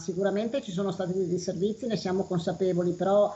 sicuramente ci sono stati dei disservizi, ne siamo consapevoli, però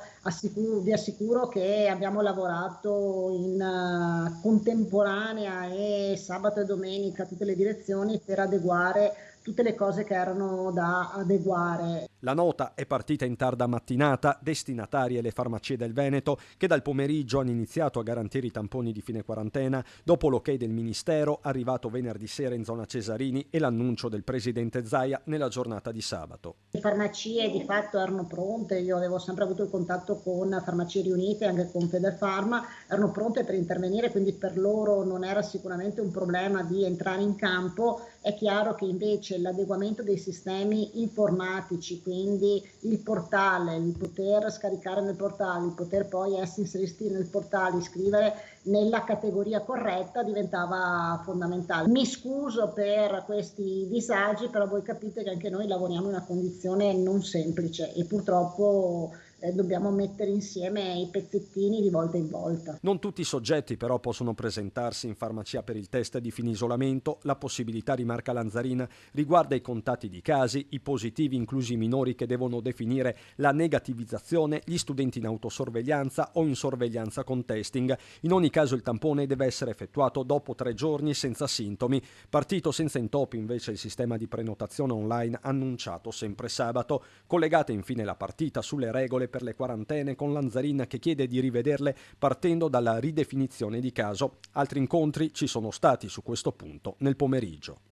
vi assicuro che abbiamo lavorato in contemporanea e sabato e domenica tutte le direzioni per adeguare tutte le cose che erano da adeguare. La nota è partita in tarda mattinata, destinatarie le farmacie del Veneto, che dal pomeriggio hanno iniziato a garantire i tamponi di fine quarantena, dopo l'ok del Ministero, arrivato venerdì sera in zona Cesarini, e l'annuncio del presidente Zaia nella giornata di sabato. Le farmacie di fatto erano pronte, io avevo sempre avuto il contatto con Farmacie Riunite, anche con Federfarma, erano pronte per intervenire, quindi per loro non era sicuramente un problema di entrare in campo. È chiaro che invece l'adeguamento dei sistemi informatici, quindi il portale, il poter scaricare nel portale, il poter poi essere inseriti nel portale, iscrivere nella categoria corretta, diventava fondamentale. Mi scuso per questi disagi, però voi capite che anche noi lavoriamo in una condizione non semplice e purtroppo dobbiamo mettere insieme i pezzettini di volta in volta. Non tutti i soggetti però possono presentarsi in farmacia per il test di fine isolamento. La possibilità, rimarca Lanzarina, riguarda i contatti di casi, i positivi inclusi i minori che devono definire la negativizzazione, gli studenti in autosorveglianza o in sorveglianza con testing. In ogni caso il tampone deve essere effettuato dopo 3 giorni senza sintomi. Partito senza intoppi invece il sistema di prenotazione online annunciato sempre sabato. Collegata infine la partita sulle regole per le quarantene, con Lanzarina che chiede di rivederle partendo dalla ridefinizione di caso. Altri incontri ci sono stati su questo punto nel pomeriggio.